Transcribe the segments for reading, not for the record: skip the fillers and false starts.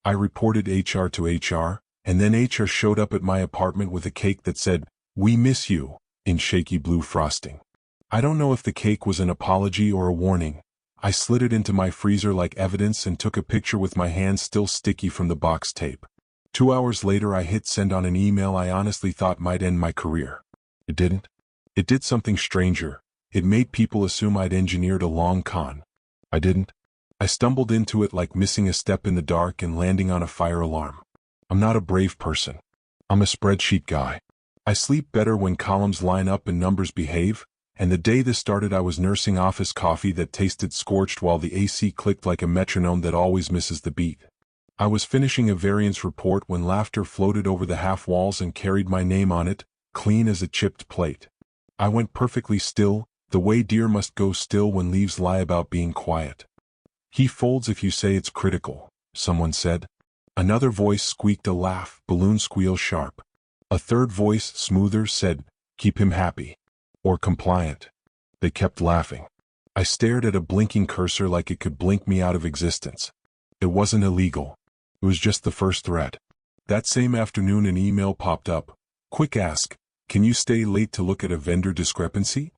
I reported HR to HR, and then HR showed up at my apartment with a cake that said, "We miss you," in shaky blue frosting. I don't know if the cake was an apology or a warning. I slid it into my freezer like evidence and took a picture with my hands still sticky from the box tape. 2 hours later I hit send on an email I honestly thought might end my career. It didn't. It did something stranger. It made people assume I'd engineered a long con. I didn't. I stumbled into it like missing a step in the dark and landing on a fire alarm. I'm not a brave person. I'm a spreadsheet guy. I sleep better when columns line up and numbers behave, and the day this started I was nursing office coffee that tasted scorched while the AC clicked like a metronome that always misses the beat. I was finishing a variance report when laughter floated over the half walls and carried my name on it, clean as a chipped plate. I went perfectly still, the way deer must go still when leaves lie about being quiet. "He folds if you say it's critical," someone said. Another voice squeaked a laugh, balloon squeal sharp. A third voice, smoother, said, "Keep him happy." Or compliant. They kept laughing. I stared at a blinking cursor like it could blink me out of existence. It wasn't illegal. It was just the first threat. That same afternoon an email popped up. Quick ask, "Can you stay late to look at a vendor discrepancy?"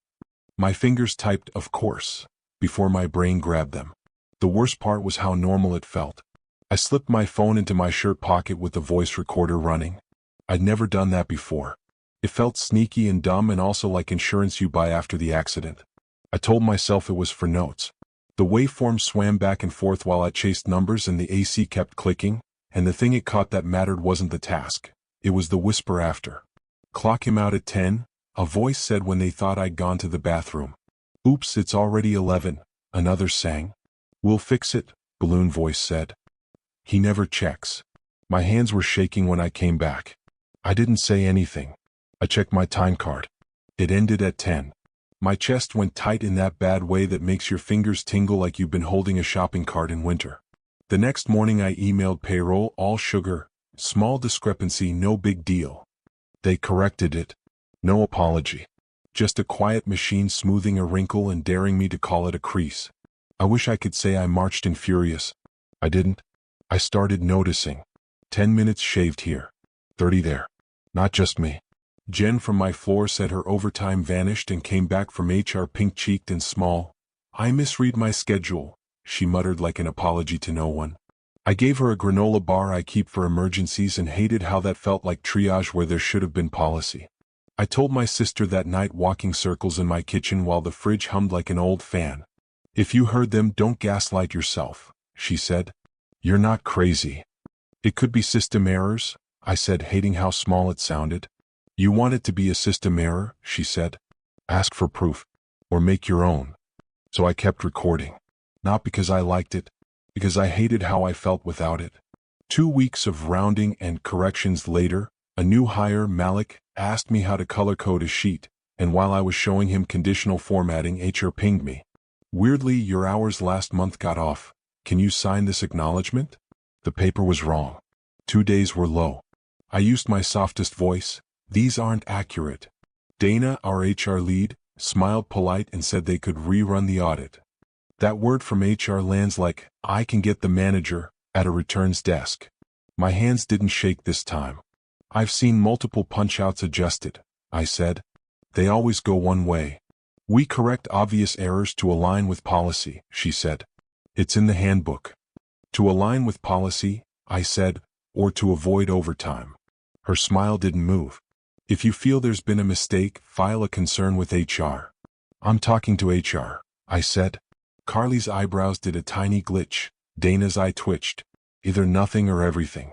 My fingers typed, "Of course," before my brain grabbed them. The worst part was how normal it felt. I slipped my phone into my shirt pocket with the voice recorder running. I'd never done that before. It felt sneaky and dumb and also like insurance you buy after the accident. I told myself it was for notes. The waveform swam back and forth while I chased numbers and the AC kept clicking, and the thing it caught that mattered wasn't the task. It was the whisper after. "Clock him out at 10, a voice said when they thought I'd gone to the bathroom. "Oops, it's already 11, another sang. "We'll fix it," balloon voice said. "He never checks." My hands were shaking when I came back. I didn't say anything. I checked my time card. It ended at 10. My chest went tight in that bad way that makes your fingers tingle like you've been holding a shopping cart in winter. The next morning I emailed payroll, "All sugar, small discrepancy, no big deal." They corrected it. No apology. Just a quiet machine smoothing a wrinkle and daring me to call it a crease. I wish I could say I marched in furious. I didn't. I started noticing. 10 minutes shaved here. 30 there. Not just me. Jen from my floor said her overtime vanished and came back from HR pink-cheeked and small. "I misread my schedule," she muttered like an apology to no one. I gave her a granola bar I keep for emergencies and hated how that felt like triage where there should have been policy. I told my sister that night walking circles in my kitchen while the fridge hummed like an old fan. "If you heard them, don't gaslight yourself," she said. "You're not crazy." "It could be system errors," I said, hating how small it sounded. "You want it to be a system error," she said. "Ask for proof. Or make your own." So I kept recording. Not because I liked it, because I hated how I felt without it. 2 weeks of rounding and corrections later, a new hire, Malik, asked me how to color code a sheet, and while I was showing him conditional formatting, HR pinged me. "Weirdly, your hours last month got off. Can you sign this acknowledgement?" The paper was wrong. 2 days were low. I used my softest voice. "These aren't accurate." Dana, our HR lead, smiled polite and said they could rerun the audit. That word from HR lands like, "I can get the manager," at a returns desk. My hands didn't shake this time. "I've seen multiple punch-outs adjusted," I said. "They always go one way." "We correct obvious errors to align with policy," she said. "It's in the handbook." "To align with policy," I said, "or to avoid overtime?" Her smile didn't move. "If you feel there's been a mistake, file a concern with HR." "I'm talking to HR," I said. Carly's eyebrows did a tiny glitch. Dana's eye twitched. Either nothing or everything.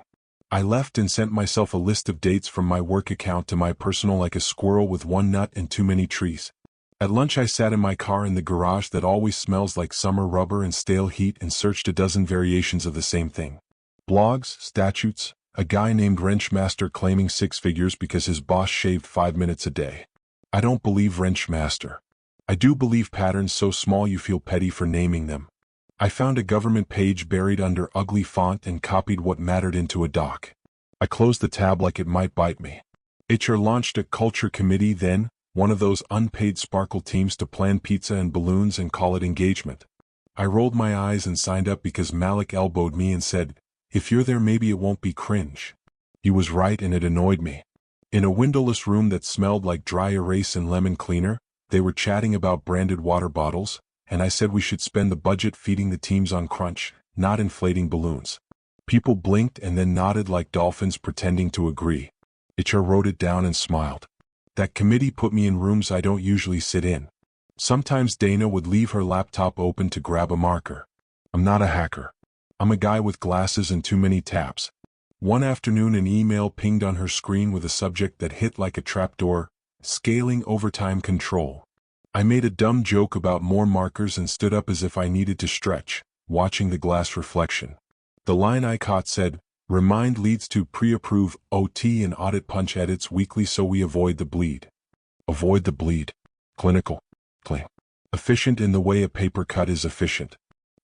I left and sent myself a list of dates from my work account to my personal like a squirrel with one nut and too many trees. At lunch I sat in my car in the garage that always smells like summer rubber and stale heat and searched a dozen variations of the same thing. Blogs, statutes, a guy named Wrenchmaster claiming 6 figures because his boss shaved 5 minutes a day. I don't believe Wrenchmaster. I do believe patterns so small you feel petty for naming them. I found a government page buried under ugly font and copied what mattered into a doc. I closed the tab like it might bite me. HR launched a culture committee then, one of those unpaid sparkle teams to plan pizza and balloons and call it engagement. I rolled my eyes and signed up because Malik elbowed me and said, If you're there, maybe it won't be cringe. He was right, and it annoyed me. In a windowless room that smelled like dry erase and lemon cleaner, they were chatting about branded water bottles, and I said we should spend the budget feeding the teams on crunch, not inflating balloons. People blinked and then nodded like dolphins, pretending to agree. HR wrote it down and smiled. That committee put me in rooms I don't usually sit in. Sometimes Dana would leave her laptop open to grab a marker. I'm not a hacker. I'm a guy with glasses and too many tabs. One afternoon, an email pinged on her screen with a subject that hit like a trapdoor: scaling overtime control. I made a dumb joke about more markers and stood up as if I needed to stretch, watching the glass reflection. The line I caught said, "Remind leads to pre-approve OT and audit punch edits weekly so we avoid the bleed." Avoid the bleed. Clinical. Clean. Efficient in the way a paper cut is efficient.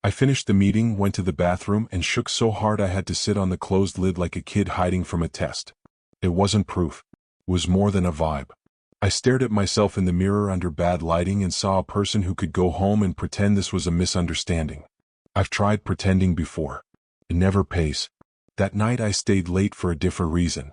I finished the meeting, went to the bathroom, and shook so hard I had to sit on the closed lid like a kid hiding from a test. It wasn't proof. It was more than a vibe. I stared at myself in the mirror under bad lighting and saw a person who could go home and pretend this was a misunderstanding. I've tried pretending before. It never pays. That night I stayed late for a different reason.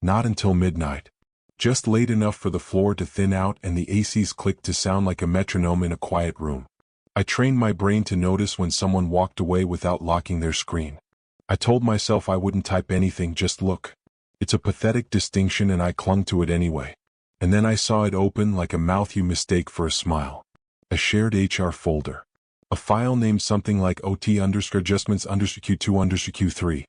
Not until midnight. Just late enough for the floor to thin out and the ACs click to sound like a metronome in a quiet room. I trained my brain to notice when someone walked away without locking their screen. I told myself I wouldn't type anything, just look. It's a pathetic distinction, and I clung to it anyway. And then I saw it open like a mouth you mistake for a smile. A shared HR folder. A file named something like OT_adjustments_Q2_Q3.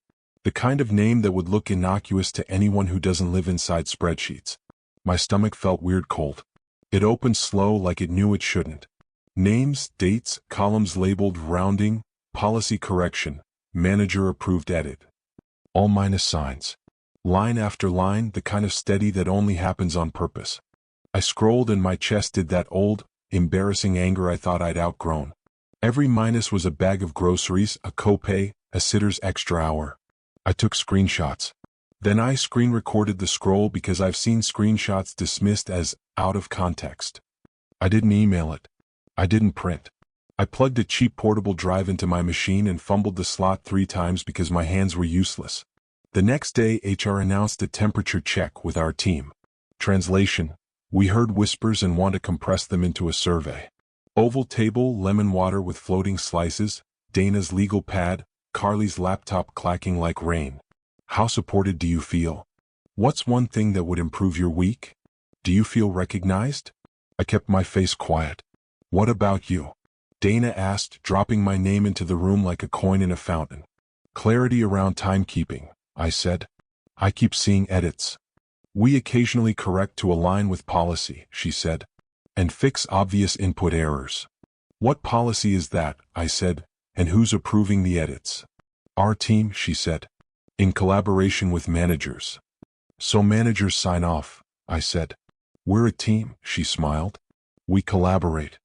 The kind of name that would look innocuous to anyone who doesn't live inside spreadsheets. My stomach felt weird cold. It opened slow, like it knew it shouldn't. Names, dates, columns labeled rounding, policy correction, manager approved edit. All minus signs. Line after line, the kind of steady that only happens on purpose. I scrolled and my chest did that old, embarrassing anger I thought I'd outgrown. Every minus was a bag of groceries, a copay, a sitter's extra hour. I took screenshots. Then I screen recorded the scroll because I've seen screenshots dismissed as out of context. I didn't email it. I didn't print. I plugged a cheap portable drive into my machine and fumbled the slot 3 times because my hands were useless. The next day, HR announced a temperature check with our team. Translation: we heard whispers and want to compress them into a survey. Oval table, lemon water with floating slices, Dana's legal pad, Carly's laptop clacking like rain. How supported do you feel? What's one thing that would improve your week? Do you feel recognized? I kept my face quiet. What about you? Dana asked, dropping my name into the room like a coin in a fountain. Clarity around timekeeping, I said. I keep seeing edits. We occasionally correct to align with policy, she said. And fix obvious input errors. What policy is that? I said. And who's approving the edits? Our team, she said. In collaboration with managers. So managers sign off, I said. We're a team, she smiled. We collaborate.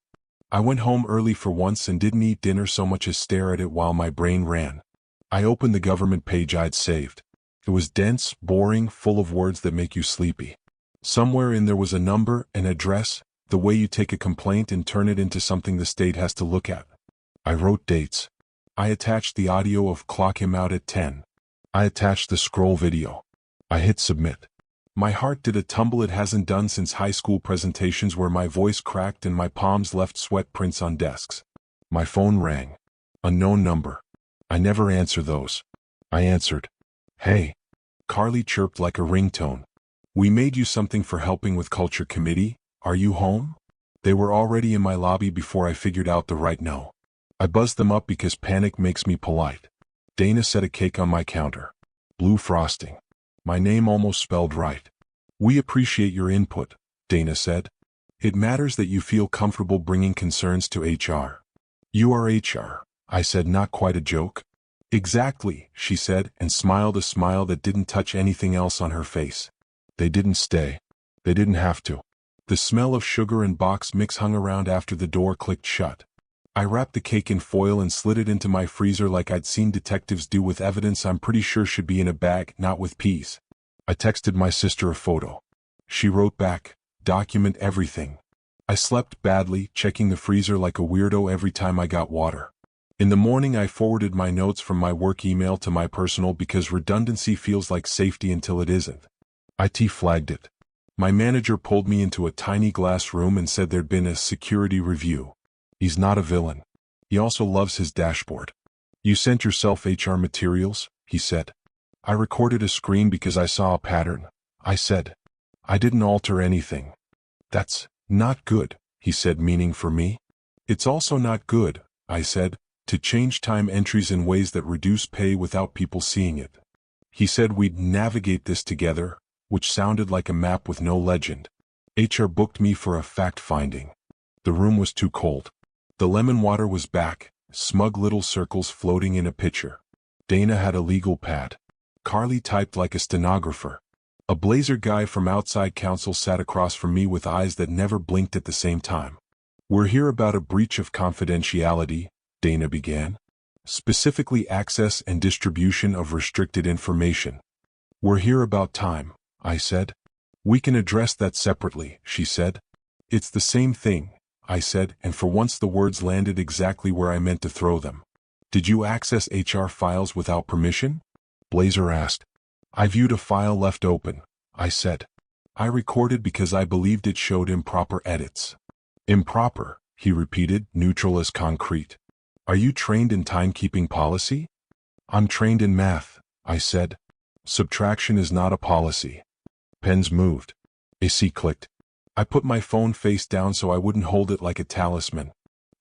I went home early for once and didn't eat dinner so much as stare at it while my brain ran. I opened the government page I'd saved. It was dense, boring, full of words that make you sleepy. Somewhere in there was a number, an address, the way you take a complaint and turn it into something the state has to look at. I wrote dates. I attached the audio of "Clock him out at 10." I attached the scroll video. I hit submit. My heart did a tumble it hasn't done since high school presentations where my voice cracked and my palms left sweat prints on desks. My phone rang. Unknown number. I never answer those. I answered. Hey. Carly chirped like a ringtone. We made you something for helping with culture committee. Are you home? They were already in my lobby before I figured out the right no. I buzzed them up because panic makes me polite. Dana set a cake on my counter. Blue frosting. My name almost spelled right. We appreciate your input, Dana said. It matters that you feel comfortable bringing concerns to HR. You are HR, I said, not quite a joke. Exactly, she said, and smiled a smile that didn't touch anything else on her face. They didn't stay. They didn't have to. The smell of sugar and box mix hung around after the door clicked shut. I wrapped the cake in foil and slid it into my freezer like I'd seen detectives do with evidence I'm pretty sure should be in a bag, not with peas. I texted my sister a photo. She wrote back, document everything. I slept badly, checking the freezer like a weirdo every time I got water. In the morning I forwarded my notes from my work email to my personal because redundancy feels like safety until it isn't. IT flagged it. My manager pulled me into a tiny glass room and said there'd been a security review. He's not a villain. He also loves his dashboard. You sent yourself HR materials, he said. I recorded a screen because I saw a pattern. I said. I didn't alter anything. That's not good, he said, meaning for me. It's also not good, I said, to change time entries in ways that reduce pay without people seeing it. He said we'd navigate this together, which sounded like a map with no legend. HR booked me for a fact-finding. The room was too cold. The lemon water was back, smug little circles floating in a pitcher. Dana had a legal pad. Carly typed like a stenographer. A blazer guy from outside counsel sat across from me with eyes that never blinked at the same time. We're here about a breach of confidentiality, Dana began. Specifically access and distribution of restricted information. We're here about time, I said. We can address that separately, she said. It's the same thing, I said, and for once the words landed exactly where I meant to throw them. Did you access HR files without permission? Blazer asked. I viewed a file left open, I said. I recorded because I believed it showed improper edits. Improper, he repeated, neutral as concrete. Are you trained in timekeeping policy? I'm trained in math, I said. Subtraction is not a policy. Pens moved. AC clicked. I put my phone face down so I wouldn't hold it like a talisman.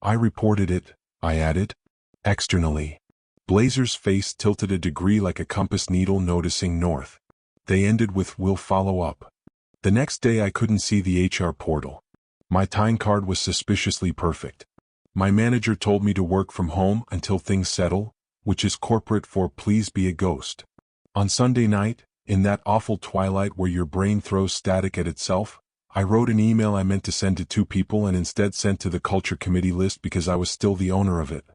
I reported it, I added. Externally. Blazer's face tilted a degree like a compass needle noticing north. They ended with "we'll follow up." The next day I couldn't see the HR portal. My time card was suspiciously perfect. My manager told me to work from home until things settle, which is corporate for please be a ghost. On Sunday night, in that awful twilight where your brain throws static at itself, I wrote an email I meant to send to 2 people and instead sent to the culture committee list because I was still the owner of it.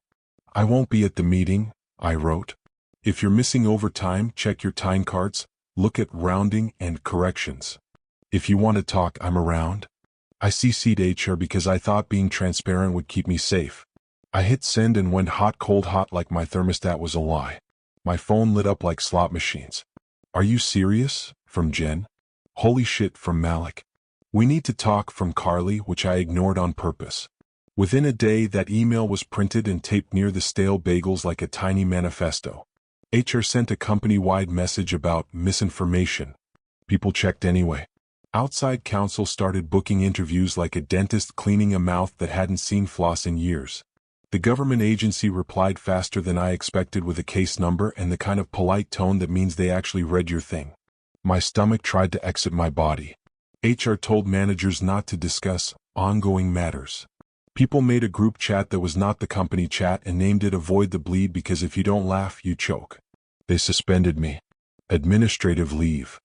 I won't be at the meeting, I wrote. If you're missing overtime, check your time cards, look at rounding and corrections. If you want to talk, I'm around. I CC'd HR because I thought being transparent would keep me safe. I hit send and went hot cold hot like my thermostat was a lie. My phone lit up like slot machines. Are you serious? From Jen. Holy shit from Malik. We need to talk from Carly, which I ignored on purpose. Within a day that email was printed and taped near the stale bagels like a tiny manifesto. HR sent a company-wide message about misinformation. People checked anyway. Outside counsel started booking interviews like a dentist cleaning a mouth that hadn't seen floss in years. The government agency replied faster than I expected with a case number and the kind of polite tone that means they actually read your thing. My stomach tried to exit my body. HR told managers not to discuss ongoing matters. People made a group chat that was not the company chat and named it Avoid the Bleed because if you don't laugh, you choke. They suspended me. Administrative leave.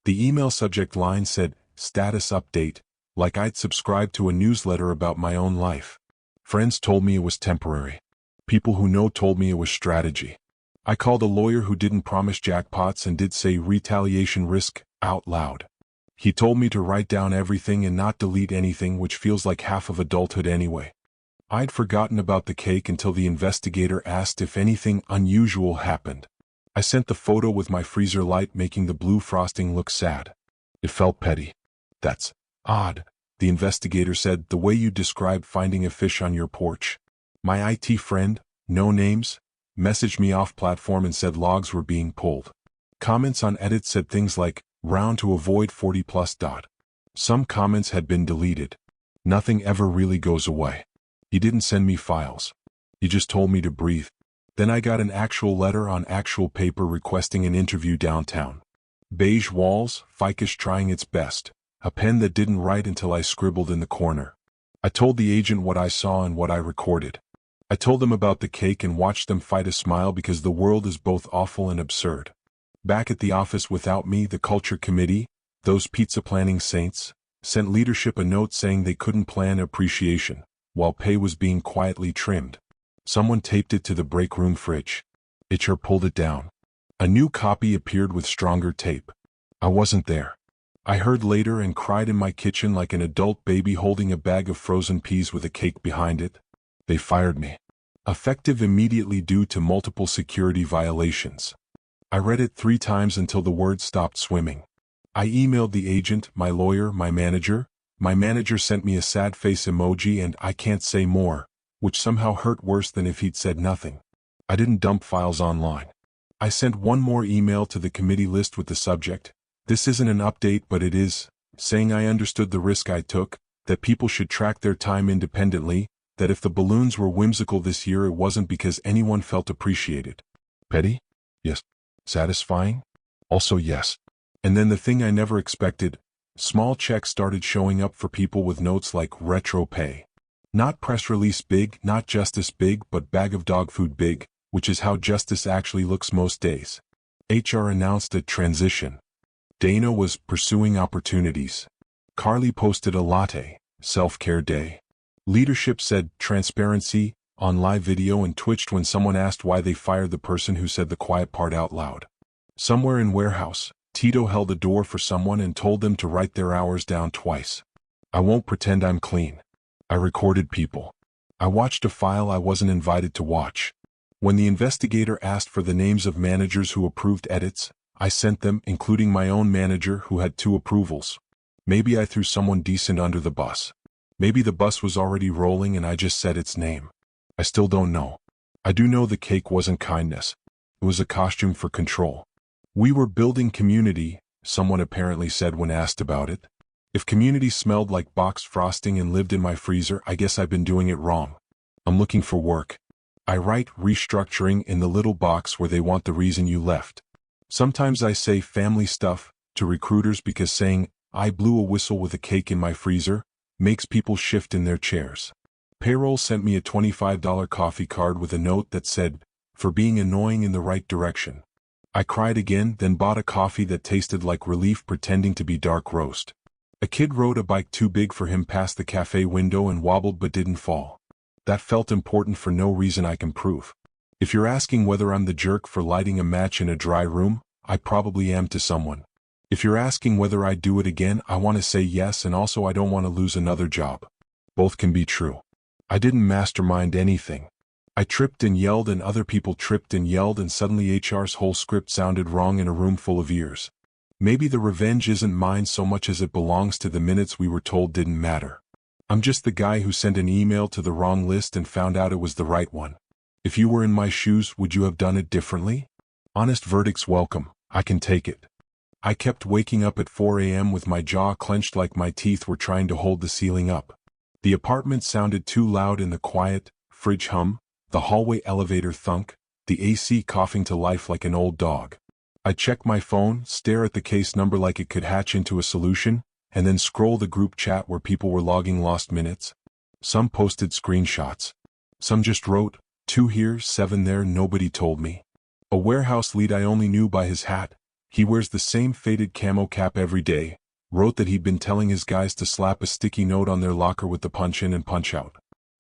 The email subject line said, status update, like I'd subscribed to a newsletter about my own life. Friends told me it was temporary. People who know told me it was strategy. I called a lawyer who didn't promise jackpots and did say retaliation risk out loud. He told me to write down everything and not delete anything, which feels like half of adulthood anyway. I'd forgotten about the cake until the investigator asked if anything unusual happened. I sent the photo with my freezer light making the blue frosting look sad. It felt petty. That's odd, the investigator said, the way you described finding a fish on your porch. My IT friend, no names, messaged me off platform and said logs were being pulled. Comments on edits said things like, round to avoid 40+. Some comments had been deleted. Nothing ever really goes away. He didn't send me files. He just told me to breathe. Then I got an actual letter on actual paper requesting an interview downtown. Beige walls, Ficus trying its best. A pen that didn't write until I scribbled in the corner. I told the agent what I saw and what I recorded. I told them about the cake and watched them fight a smile because the world is both awful and absurd. Back at the office without me, the culture committee, those pizza planning saints, sent leadership a note saying they couldn't plan appreciation, while pay was being quietly trimmed. Someone taped it to the break room fridge. HR pulled it down. A new copy appeared with stronger tape. I wasn't there. I heard later and cried in my kitchen like an adult baby holding a bag of frozen peas with a cake behind it. They fired me. Effective immediately due to multiple security violations. I read it 3 times until the words stopped swimming. I emailed the agent, my lawyer, my manager. My manager sent me a sad face emoji and "I can't say more," which somehow hurt worse than if he'd said nothing. I didn't dump files online. I sent one more email to the committee list with the subject, "This isn't an update but it is," saying I understood the risk I took, that people should track their time independently, that if the balloons were whimsical this year it wasn't because anyone felt appreciated. Petty? Yes. Satisfying? Also yes. And then the thing I never expected, small checks started showing up for people with notes like retro pay. Not press release big, not justice big, but bag of dog food big, which is how justice actually looks most days. HR announced a transition. Dana was pursuing opportunities. Carly posted a latte, self-care day. Leadership said transparency on live video and twitched when someone asked why they fired the person who said the quiet part out loud. Somewhere in warehouse, Tito held a door for someone and told them to write their hours down twice. I won't pretend I'm clean. I recorded people. I watched a file I wasn't invited to watch. When the investigator asked for the names of managers who approved edits, I sent them, including my own manager who had 2 approvals. Maybe I threw someone decent under the bus. Maybe the bus was already rolling and I just said its name. I still don't know. I do know the cake wasn't kindness. It was a costume for control. We were building community, someone apparently said when asked about it. If community smelled like boxed frosting and lived in my freezer, I guess I've been doing it wrong. I'm looking for work. I write restructuring in the little box where they want the reason you left. Sometimes I say family stuff to recruiters because saying, "I blew a whistle with a cake in my freezer," makes people shift in their chairs. Payroll sent me a $25 coffee card with a note that said, "For being annoying in the right direction." I cried again, then bought a coffee that tasted like relief pretending to be dark roast. A kid rode a bike too big for him past the cafe window and wobbled but didn't fall. That felt important for no reason I can prove. If you're asking whether I'm the jerk for lighting a match in a dry room, I probably am to someone. If you're asking whether I'd do it again, I want to say yes, and also I don't want to lose another job. Both can be true. I didn't mastermind anything. I tripped and yelled and other people tripped and yelled and suddenly HR's whole script sounded wrong in a room full of ears. Maybe the revenge isn't mine so much as it belongs to the minutes we were told didn't matter. I'm just the guy who sent an email to the wrong list and found out it was the right one. If you were in my shoes, would you have done it differently? Honest verdicts welcome. I can take it. I kept waking up at 4 a.m. with my jaw clenched like my teeth were trying to hold the ceiling up. The apartment sounded too loud in the quiet, fridge hum, the hallway elevator thunk, the AC coughing to life like an old dog. I check my phone, stare at the case number like it could hatch into a solution, and then scroll the group chat where people were logging lost minutes. Some posted screenshots. Some just wrote, 2 here, 7 there, nobody told me. A warehouse lead I only knew by his hat. He wears the same faded camo cap every day. Wrote that he'd been telling his guys to slap a sticky note on their locker with the punch in and punch out.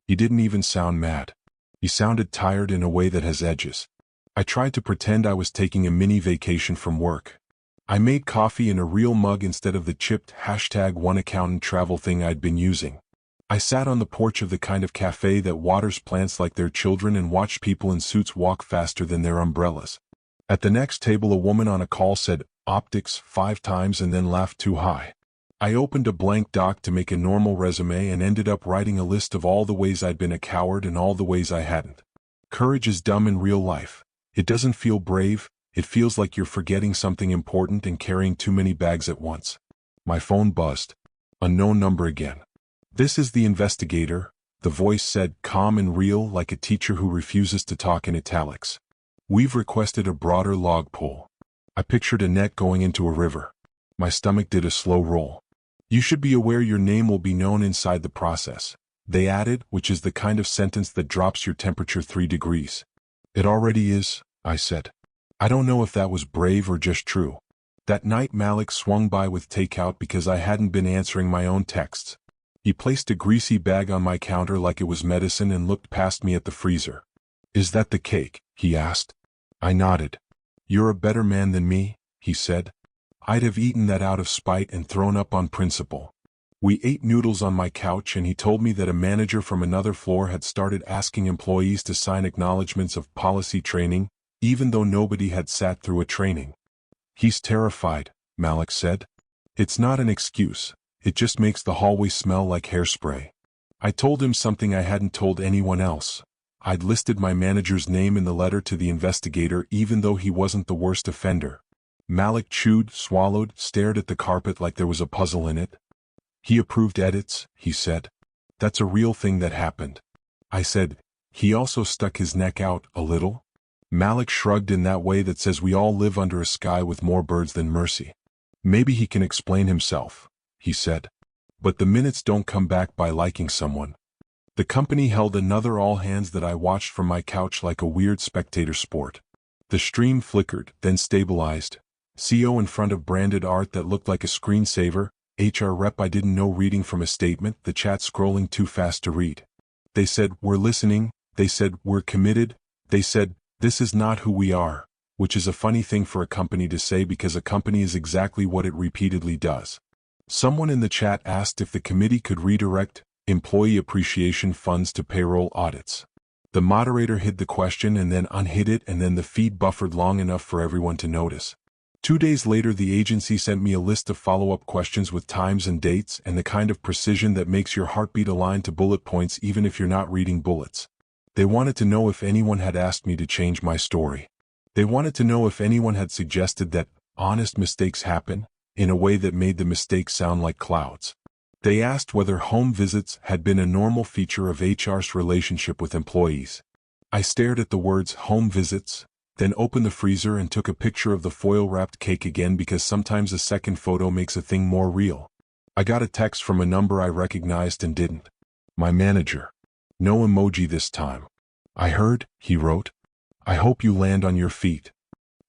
He didn't even sound mad. He sounded tired in a way that has edges. I tried to pretend I was taking a mini vacation from work. I made coffee in a real mug instead of the chipped #OneAccountant travel thing I'd been using. I sat on the porch of the kind of cafe that waters plants like their children and watched people in suits walk faster than their umbrellas. At the next table a woman on a call said, "Optics," 5 times and then laughed too high. I opened a blank doc to make a normal resume and ended up writing a list of all the ways I'd been a coward and all the ways I hadn't. Courage is dumb in real life. It doesn't feel brave, it feels like you're forgetting something important and carrying too many bags at once. My phone buzzed. Unknown number again. "This is the investigator," the voice said, calm and real like a teacher who refuses to talk in italics. "We've requested a broader log pull." I pictured a net going into a river. My stomach did a slow roll. "You should be aware your name will be known inside the process," they added, which is the kind of sentence that drops your temperature 3 degrees. "It already is," I said. I don't know if that was brave or just true. That night Malik swung by with takeout because I hadn't been answering my own texts. He placed a greasy bag on my counter like it was medicine and looked past me at the freezer. "Is that the cake?" he asked. I nodded. "You're a better man than me," he said. "I'd have eaten that out of spite and thrown up on principle." We ate noodles on my couch and he told me that a manager from another floor had started asking employees to sign acknowledgments of policy training, even though nobody had sat through a training. He's terrified, Malik said. It's not an excuse, it just makes the hallway smell like hairspray. I told him something I hadn't told anyone else. I'd listed my manager's name in the letter to the investigator even though he wasn't the worst offender. Malik chewed, swallowed, stared at the carpet like there was a puzzle in it. He approved edits, he said. That's a real thing that happened. I said, he also stuck his neck out a little. Malik shrugged in that way that says we all live under a sky with more birds than mercy. Maybe he can explain himself, he said. But the minutes don't come back by liking someone. The company held another all-hands that I watched from my couch like a weird spectator sport. The stream flickered, then stabilized. CO in front of branded art that looked like a screensaver, HR rep I didn't know reading from a statement, the chat scrolling too fast to read. They said, we're listening, they said, we're committed, they said, this is not who we are, which is a funny thing for a company to say because a company is exactly what it repeatedly does. Someone in the chat asked if the committee could redirect employee appreciation funds to payroll audits. The moderator hid the question and then unhid it, and then the feed buffered long enough for everyone to notice. 2 days later, the agency sent me a list of follow-up questions with times and dates and the kind of precision that makes your heartbeat align to bullet points even if you're not reading bullets. They wanted to know if anyone had asked me to change my story. They wanted to know if anyone had suggested that honest mistakes happen in a way that made the mistakes sound like clouds. They asked whether home visits had been a normal feature of HR's relationship with employees. I stared at the words home visits, then opened the freezer and took a picture of the foil-wrapped cake again because sometimes a second photo makes a thing more real. I got a text from a number I recognized and didn't. My manager. No emoji this time. I heard, he wrote. I hope you land on your feet.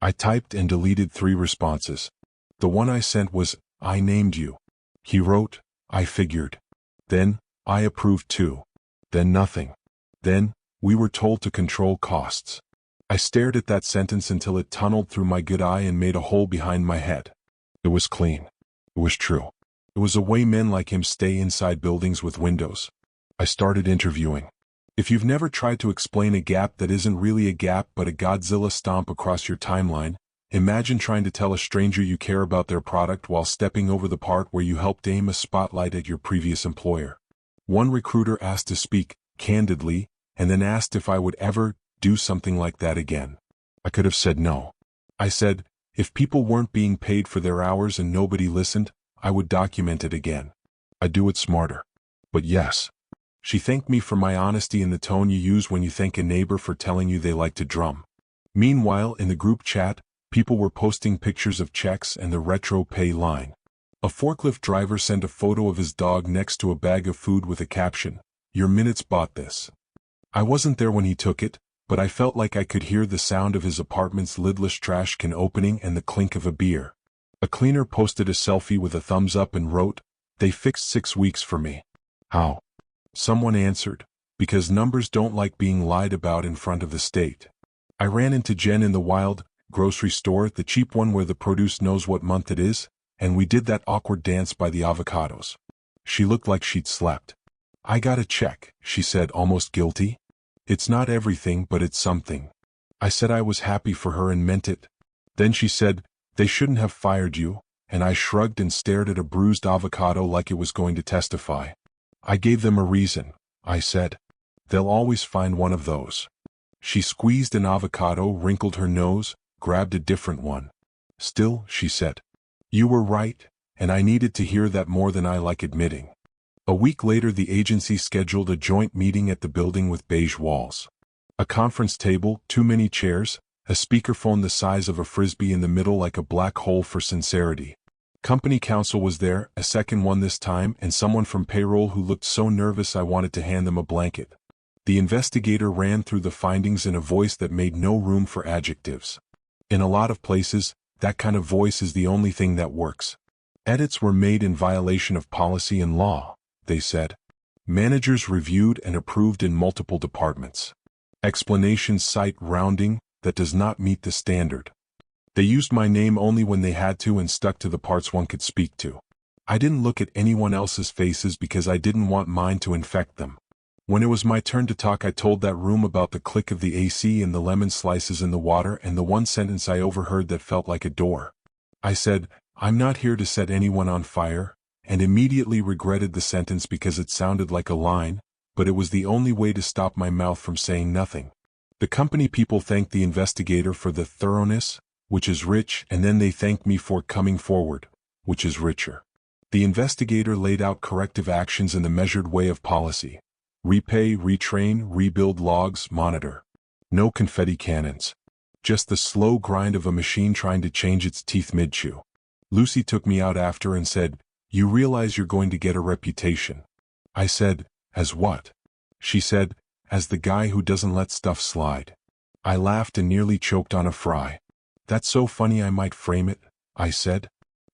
I typed and deleted 3 responses. The one I sent was, I named you. He wrote, I figured. Then, I approved too. Then nothing. Then, we were told to control costs. I stared at that sentence until it tunneled through my good eye and made a hole behind my head. It was clean. It was true. It was a way men like him stay inside buildings with windows. I started interviewing. If you've never tried to explain a gap that isn't really a gap but a Godzilla stomp across your timeline, imagine trying to tell a stranger you care about their product while stepping over the part where you helped aim a spotlight at your previous employer. One recruiter asked to speak, candidly, and then asked if I would ever do something like that again. I could have said no. I said, if people weren't being paid for their hours and nobody listened, I would document it again. I'd do it smarter. But yes. She thanked me for my honesty in the tone you use when you thank a neighbor for telling you they like to drum. Meanwhile, in the group chat, people were posting pictures of checks and the retro pay line. A forklift driver sent a photo of his dog next to a bag of food with a caption, "Your minutes bought this." I wasn't there when he took it, but I felt like I could hear the sound of his apartment's lidless trash can opening and the clink of a beer. A cleaner posted a selfie with a thumbs up and wrote, "They fixed 6 weeks for me." How? Someone answered, "Because numbers don't like being lied about in front of the state." I ran into Jen in the wild grocery store, the cheap one where the produce knows what month it is, and we did that awkward dance by the avocados. She looked like she'd slept. "I got a check," she said, almost guilty. "It's not everything, but it's something." I said I was happy for her and meant it. Then she said, "They shouldn't have fired you," and I shrugged and stared at a bruised avocado like it was going to testify. "I gave them a reason," I said. "They'll always find one of those." She squeezed an avocado, wrinkled her nose, grabbed a different one. "Still," she said, "you were right, and I needed to hear that more than I like admitting." A week later, the agency scheduled a joint meeting at the building with beige walls. A conference table, too many chairs, a speakerphone the size of a frisbee in the middle like a black hole for sincerity. Company counsel was there, a second one this time, and someone from payroll who looked so nervous I wanted to hand them a blanket. The investigator ran through the findings in a voice that made no room for adjectives. In a lot of places, that kind of voice is the only thing that works. Edits were made in violation of policy and law, they said. Managers reviewed and approved in multiple departments. Explanations cite rounding that does not meet the standard. They used my name only when they had to and stuck to the parts one could speak to. I didn't look at anyone else's faces because I didn't want mine to infect them. When it was my turn to talk, I told that room about the click of the AC and the lemon slices in the water and the one sentence I overheard that felt like a door. I said, "I'm not here to set anyone on fire," and immediately regretted the sentence because it sounded like a line, but it was the only way to stop my mouth from saying nothing. The company people thanked the investigator for the thoroughness, which is rich, and then they thanked me for coming forward, which is richer. The investigator laid out corrective actions in the measured way of policy. Repay, retrain, rebuild logs, monitor. No confetti cannons. Just the slow grind of a machine trying to change its teeth mid-chew. Lucy took me out after and said, "You realize you're going to get a reputation." I said, "As what?" She said, "As the guy who doesn't let stuff slide." I laughed and nearly choked on a fry. "That's so funny I might frame it," I said.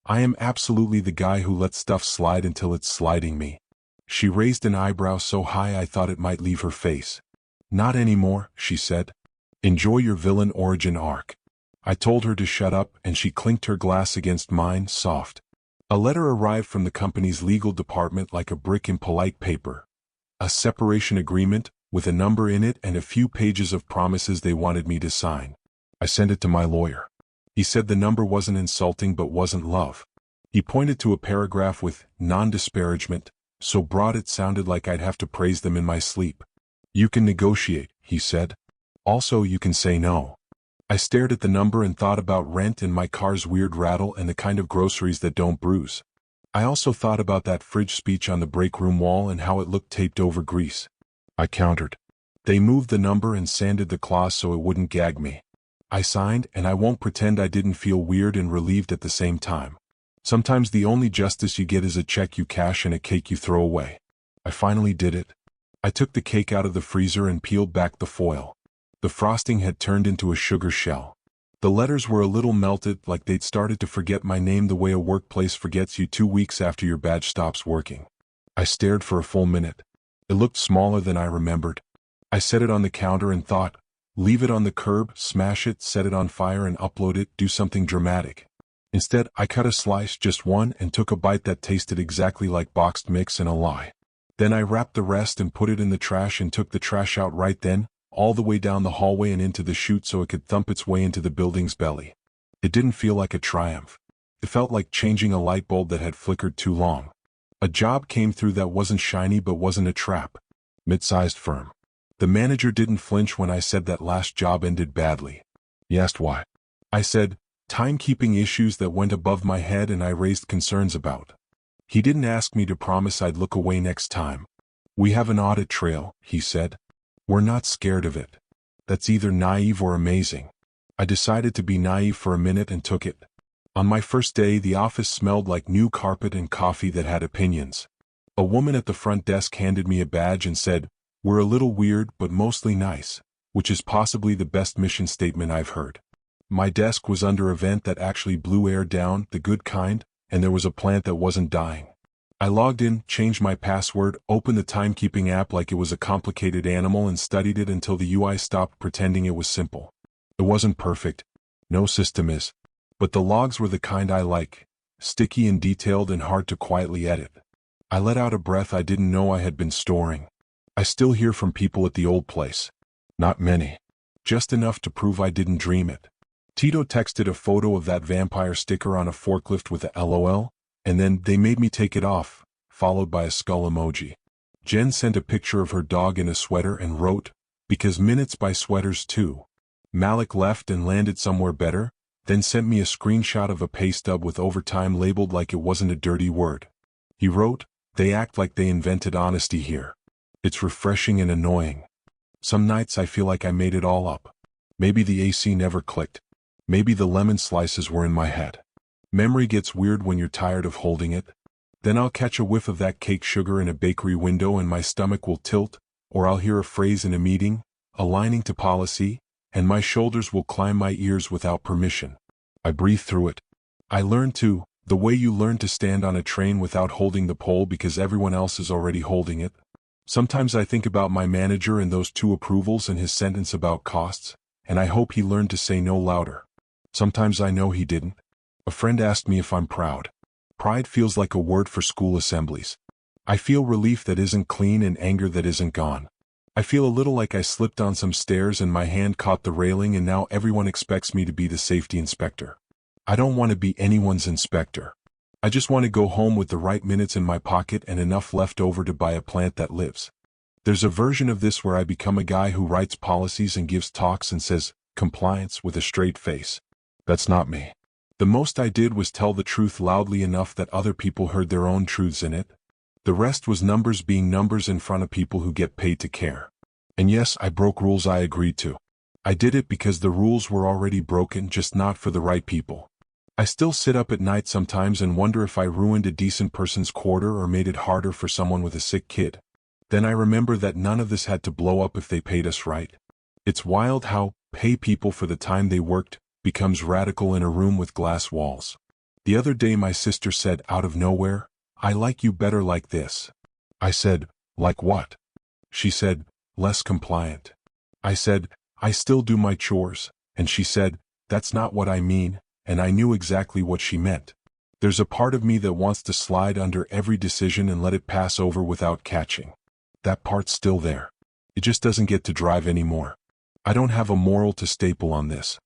"I am absolutely the guy who lets stuff slide until it's sliding me." She raised an eyebrow so high I thought it might leave her face. "Not anymore," she said. "Enjoy your villain origin arc." I told her to shut up and she clinked her glass against mine, soft. A letter arrived from the company's legal department like a brick in polite paper. A separation agreement, with a number in it and a few pages of promises they wanted me to sign. I sent it to my lawyer. He said the number wasn't insulting but wasn't love. He pointed to a paragraph with non-disparagement, so broad it sounded like I'd have to praise them in my sleep. "You can negotiate," he said. "Also you can say no." I stared at the number and thought about rent and my car's weird rattle and the kind of groceries that don't bruise. I also thought about that fridge speech on the break room wall and how it looked taped over grease. I countered. They moved the number and sanded the clause so it wouldn't gag me. I signed, and I won't pretend I didn't feel weird and relieved at the same time. Sometimes the only justice you get is a check you cash and a cake you throw away. I finally did it. I took the cake out of the freezer and peeled back the foil. The frosting had turned into a sugar shell. The letters were a little melted, like they'd started to forget my name the way a workplace forgets you 2 weeks after your badge stops working. I stared for a full minute. It looked smaller than I remembered. I set it on the counter and thought, leave it on the curb, smash it, set it on fire and upload it, do something dramatic. Instead, I cut a slice, just one, and took a bite that tasted exactly like boxed mix and a lie. Then I wrapped the rest and put it in the trash and took the trash out right then, all the way down the hallway and into the chute so it could thump its way into the building's belly. It didn't feel like a triumph. It felt like changing a light bulb that had flickered too long. A job came through that wasn't shiny but wasn't a trap. Mid-sized firm. The manager didn't flinch when I said that last job ended badly. He asked why. I said, timekeeping issues that went above my head and I raised concerns about. He didn't ask me to promise I'd look away next time. We have an audit trail, he said. We're not scared of it. That's either naive or amazing. I decided to be naive for a minute and took it. On my first day, the office smelled like new carpet and coffee that had opinions. A woman at the front desk handed me a badge and said, "We're a little weird but mostly nice," which is possibly the best mission statement I've heard. My desk was under a vent that actually blew air down, the good kind, and there was a plant that wasn't dying. I logged in, changed my password, opened the timekeeping app like it was a complicated animal and studied it until the UI stopped pretending it was simple. It wasn't perfect. No system is. But the logs were the kind I like, sticky and detailed and hard to quietly edit. I let out a breath I didn't know I had been storing. I still hear from people at the old place. Not many. Just enough to prove I didn't dream it. Tito texted a photo of that vampire sticker on a forklift with a LOL, and then they made me take it off, followed by a skull emoji. Jen sent a picture of her dog in a sweater and wrote, "Because minutes buy sweaters too." Malik left and landed somewhere better, then sent me a screenshot of a pay stub with overtime labeled like it wasn't a dirty word. He wrote, "They act like they invented honesty here. It's refreshing and annoying. Some nights I feel like I made it all up. Maybe the AC never clicked. Maybe the lemon slices were in my head. Memory gets weird when you're tired of holding it. Then I'll catch a whiff of that cake sugar in a bakery window and my stomach will tilt, or I'll hear a phrase in a meeting, aligning to policy, and my shoulders will climb my ears without permission. I breathe through it. I learn to, the way you learn to stand on a train without holding the pole because everyone else is already holding it. Sometimes I think about my manager and those 2 approvals and his sentence about costs, and I hope he learned to say no louder. Sometimes I know he didn't. A friend asked me if I'm proud. Pride feels like a word for school assemblies. I feel relief that isn't clean and anger that isn't gone. I feel a little like I slipped on some stairs and my hand caught the railing and now everyone expects me to be the safety inspector. I don't want to be anyone's inspector. I just want to go home with the right minutes in my pocket and enough left over to buy a plant that lives. There's a version of this where I become a guy who writes policies and gives talks and says, compliance, with a straight face. That's not me. The most I did was tell the truth loudly enough that other people heard their own truths in it. The rest was numbers being numbers in front of people who get paid to care. And yes, I broke rules I agreed to. I did it because the rules were already broken, just not for the right people. I still sit up at night sometimes and wonder if I ruined a decent person's quarter or made it harder for someone with a sick kid. Then I remember that none of this had to blow up if they paid us right. It's wild how pay people for the time they worked becomes radical in a room with glass walls. The other day my sister said out of nowhere, I like you better like this. I said, like what? She said, less compliant. I said, I still do my chores, and she said, that's not what I mean, and I knew exactly what she meant. There's a part of me that wants to slide under every decision and let it pass over without catching. That part's still there. It just doesn't get to drive anymore. I don't have a moral to staple on this.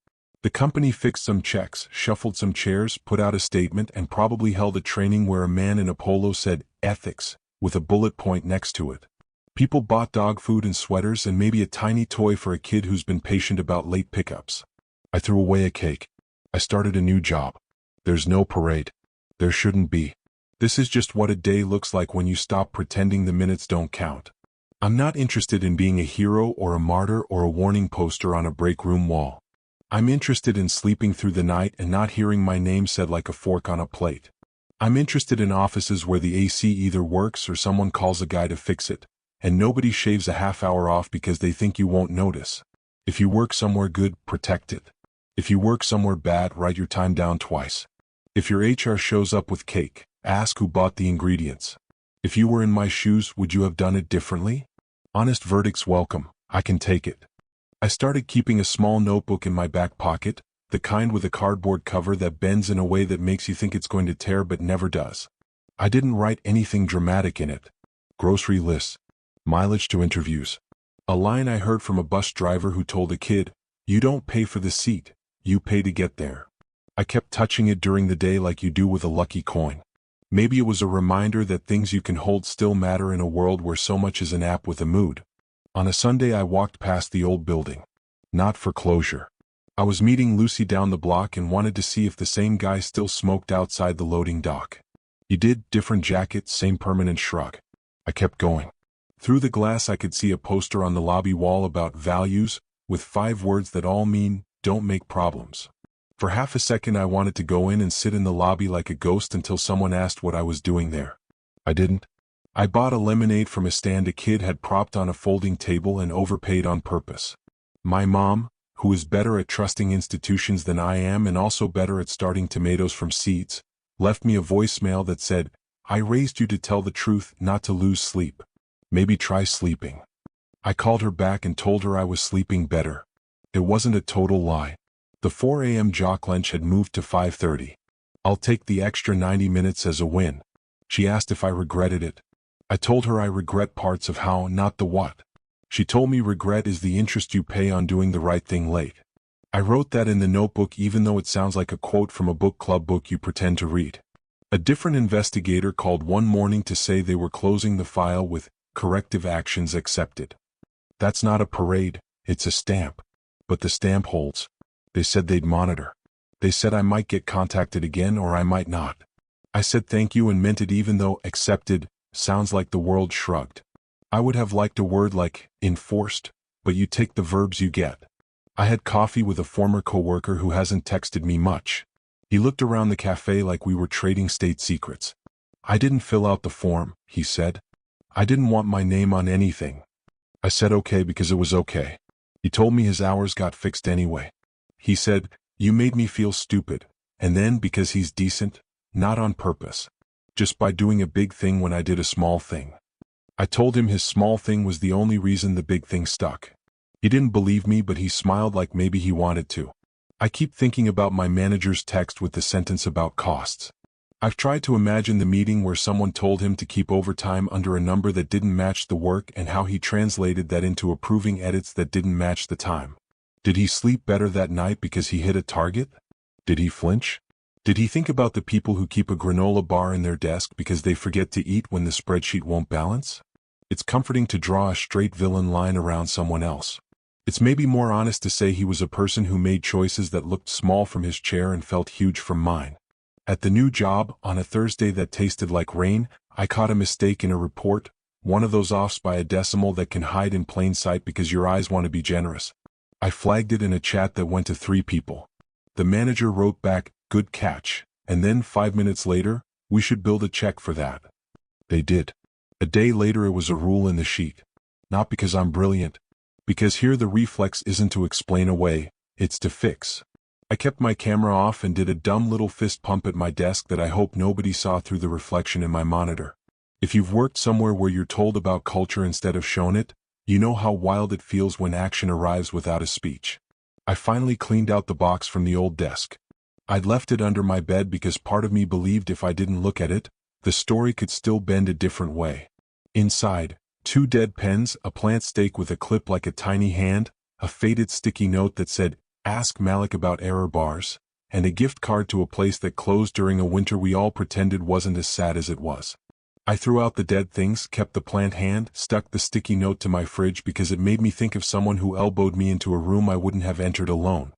The company fixed some checks, shuffled some chairs, put out a statement, and probably held a training where a man in a polo said, ethics, with a bullet point next to it. People bought dog food and sweaters and maybe a tiny toy for a kid who's been patient about late pickups. I threw away a cake. I started a new job. There's no parade. There shouldn't be. This is just what a day looks like when you stop pretending the minutes don't count. I'm not interested in being a hero or a martyr or a warning poster on a break room wall. I'm interested in sleeping through the night and not hearing my name said like a fork on a plate. I'm interested in offices where the AC either works or someone calls a guy to fix it, and nobody shaves a half hour off because they think you won't notice. If you work somewhere good, protect it. If you work somewhere bad, write your time down twice. If your HR shows up with cake, ask who bought the ingredients. If you were in my shoes, would you have done it differently? Honest verdicts welcome. I can take it. I started keeping a small notebook in my back pocket, the kind with a cardboard cover that bends in a way that makes you think it's going to tear but never does. I didn't write anything dramatic in it. Grocery lists. Mileage to interviews. A line I heard from a bus driver who told a kid, you don't pay for the seat, you pay to get there. I kept touching it during the day like you do with a lucky coin. Maybe it was a reminder that things you can hold still matter in a world where so much is an app with a mood. On a Sunday I walked past the old building. Not for closure. I was meeting Lucy down the block and wanted to see if the same guy still smoked outside the loading dock. He did, different jacket, same permanent shrug. I kept going. Through the glass I could see a poster on the lobby wall about values, with 5 words that all mean, don't make problems. For half a second I wanted to go in and sit in the lobby like a ghost until someone asked what I was doing there. I didn't. I bought a lemonade from a stand a kid had propped on a folding table and overpaid on purpose. My mom, who is better at trusting institutions than I am and also better at starting tomatoes from seeds, left me a voicemail that said, I raised you to tell the truth, not to lose sleep. Maybe try sleeping. I called her back and told her I was sleeping better. It wasn't a total lie. The 4 a.m. jock lunch had moved to 5:30. I'll take the extra 90 minutes as a win. She asked if I regretted it. I told her I regret parts of how, not the what. She told me regret is the interest you pay on doing the right thing late. I wrote that in the notebook even though it sounds like a quote from a book club book you pretend to read. A different investigator called one morning to say they were closing the file with corrective actions accepted. That's not a parade, it's a stamp. But the stamp holds. They said they'd monitor. They said I might get contacted again or I might not. I said thank you and meant it even though accepted sounds like the world shrugged. I would have liked a word like enforced, but you take the verbs you get. I had coffee with a former coworker who hasn't texted me much. He looked around the cafe like we were trading state secrets. I didn't fill out the form, he said. I didn't want my name on anything. I said okay because it was okay. He told me his hours got fixed anyway. He said, you made me feel stupid, and then because he's decent, not on purpose. Just by doing a big thing when I did a small thing. I told him his small thing was the only reason the big thing stuck. He didn't believe me but he smiled like maybe he wanted to. I keep thinking about my manager's text with the sentence about costs. I've tried to imagine the meeting where someone told him to keep overtime under a number that didn't match the work and how he translated that into approving edits that didn't match the time. Did he sleep better that night because he hit a target? Did he flinch? Did he think about the people who keep a granola bar in their desk because they forget to eat when the spreadsheet won't balance? It's comforting to draw a straight villain line around someone else. It's maybe more honest to say he was a person who made choices that looked small from his chair and felt huge from mine. At the new job, on a Thursday that tasted like rain, I caught a mistake in a report, one of those offs by a decimal that can hide in plain sight because your eyes want to be generous. I flagged it in a chat that went to 3 people. The manager wrote back, "Good catch," and then 5 minutes later, "We should build a check for that." They did. A day later it was a rule in the sheet. Not because I'm brilliant. Because here the reflex isn't to explain away, it's to fix. I kept my camera off and did a dumb little fist pump at my desk that I hope nobody saw through the reflection in my monitor. If you've worked somewhere where you're told about culture instead of shown it, you know how wild it feels when action arrives without a speech. I finally cleaned out the box from the old desk. I'd left it under my bed because part of me believed if I didn't look at it, the story could still bend a different way. Inside, 2 dead pens, a plant stake with a clip like a tiny hand, a faded sticky note that said, "Ask Malik about error bars," and a gift card to a place that closed during a winter we all pretended wasn't as sad as it was. I threw out the dead things, kept the plant hand, stuck the sticky note to my fridge because it made me think of someone who elbowed me into a room I wouldn't have entered alone.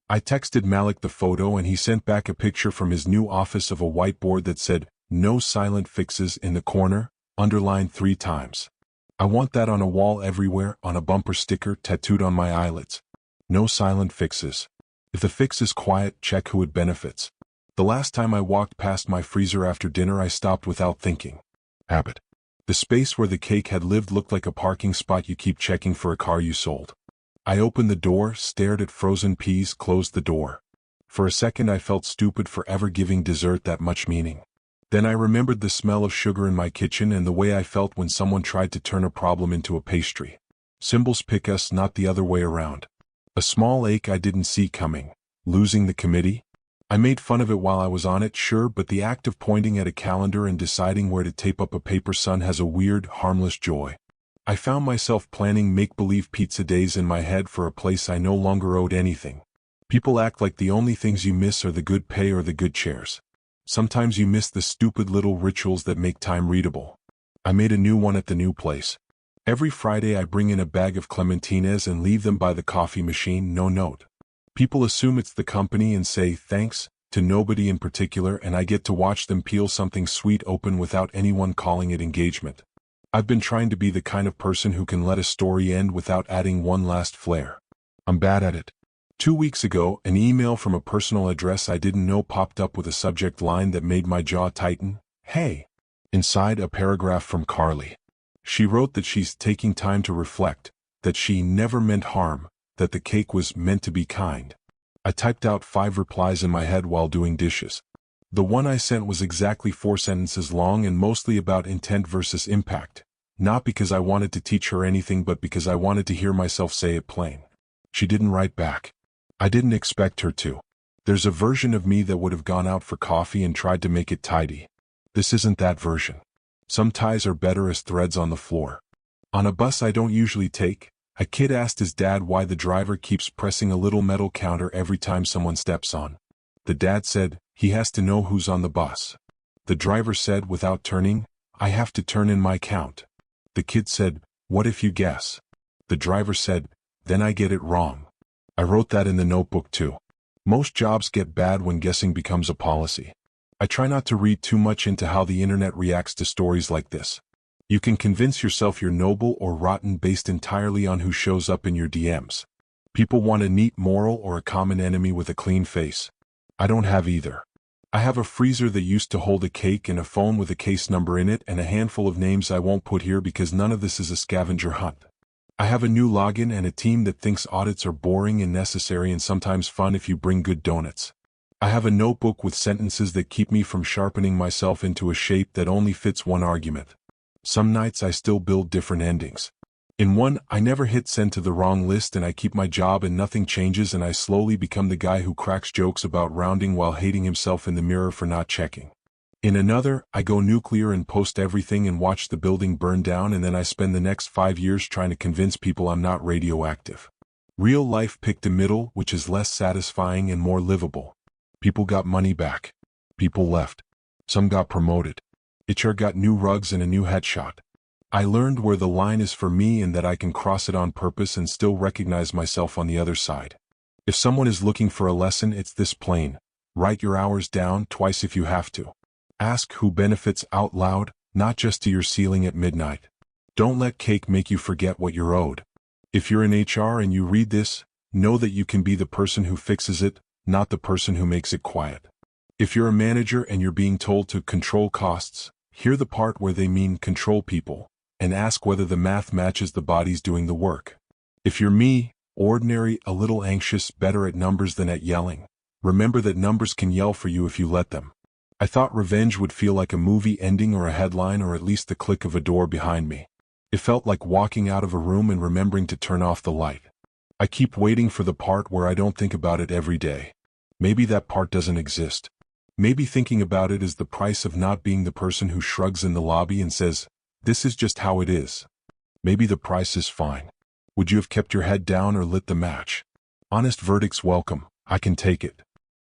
I texted Malik the photo and he sent back a picture from his new office of a whiteboard that said, "No silent fixes" in the corner, underlined 3 times. I want that on a wall everywhere, on a bumper sticker tattooed on my eyelids. No silent fixes. If the fix is quiet, check who it benefits. The last time I walked past my freezer after dinner I stopped without thinking. Habit. The space where the cake had lived looked like a parking spot you keep checking for a car you sold. I opened the door, stared at frozen peas, closed the door. For a second I felt stupid for ever giving dessert that much meaning. Then I remembered the smell of sugar in my kitchen and the way I felt when someone tried to turn a problem into a pastry. Symbols pick us, not the other way around. A small ache I didn't see coming. Losing the committee? I made fun of it while I was on it, sure, but the act of pointing at a calendar and deciding where to tape up a paper sun has a weird, harmless joy. I found myself planning make-believe pizza days in my head for a place I no longer owed anything. People act like the only things you miss are the good pay or the good chairs. Sometimes you miss the stupid little rituals that make time readable. I made a new one at the new place. Every Friday I bring in a bag of clementines and leave them by the coffee machine, no note. People assume it's the company and say thanks to nobody in particular, and I get to watch them peel something sweet open without anyone calling it engagement. I've been trying to be the kind of person who can let a story end without adding one last flair. I'm bad at it. 2 weeks ago, an email from a personal address I didn't know popped up with a subject line that made my jaw tighten. Hey. Inside, a paragraph from Carly. She wrote that she's taking time to reflect, that she never meant harm, that the cake was meant to be kind. I typed out 5 replies in my head while doing dishes. The one I sent was exactly 4 sentences long and mostly about intent versus impact. Not because I wanted to teach her anything but because I wanted to hear myself say it plain. She didn't write back. I didn't expect her to. There's a version of me that would have gone out for coffee and tried to make it tidy. This isn't that version. Some ties are better as threads on the floor. On a bus I don't usually take, a kid asked his dad why the driver keeps pressing a little metal counter every time someone steps on. The dad said, he has to know who's on the bus. The driver said without turning, I have to turn in my count. The kid said, what if you guess? The driver said, then I get it wrong. I wrote that in the notebook too. Most jobs get bad when guessing becomes a policy. I try not to read too much into how the internet reacts to stories like this. You can convince yourself you're noble or rotten based entirely on who shows up in your DMs. People want a neat moral or a common enemy with a clean face. I don't have either. I have a freezer that used to hold a cake and a phone with a case number in it and a handful of names I won't put here because none of this is a scavenger hunt. I have a new login and a team that thinks audits are boring and necessary and sometimes fun if you bring good donuts. I have a notebook with sentences that keep me from sharpening myself into a shape that only fits one argument. Some nights I still build different endings. In one, I never hit send to the wrong list and I keep my job and nothing changes and I slowly become the guy who cracks jokes about rounding while hating himself in the mirror for not checking. In another, I go nuclear and post everything and watch the building burn down, and then I spend the next 5 years trying to convince people I'm not radioactive. Real life picked a middle, which is less satisfying and more livable. People got money back. People left. Some got promoted. HR got new rugs and a new headshot. I learned where the line is for me and that I can cross it on purpose and still recognize myself on the other side. If someone is looking for a lesson, it's this plain. Write your hours down twice if you have to. Ask who benefits out loud, not just to your ceiling at midnight. Don't let cake make you forget what you're owed. If you're in HR and you read this, know that you can be the person who fixes it, not the person who makes it quiet. If you're a manager and you're being told to control costs, hear the part where they mean control people, and ask whether the math matches the bodies doing the work. If you're me, ordinary, a little anxious, better at numbers than at yelling, remember that numbers can yell for you if you let them. I thought revenge would feel like a movie ending or a headline or at least the click of a door behind me. It felt like walking out of a room and remembering to turn off the light. I keep waiting for the part where I don't think about it every day. Maybe that part doesn't exist. Maybe thinking about it is the price of not being the person who shrugs in the lobby and says, "This is just how it is." Maybe the price is fine. Would you have kept your head down or lit the match? Honest verdicts welcome. I can take it.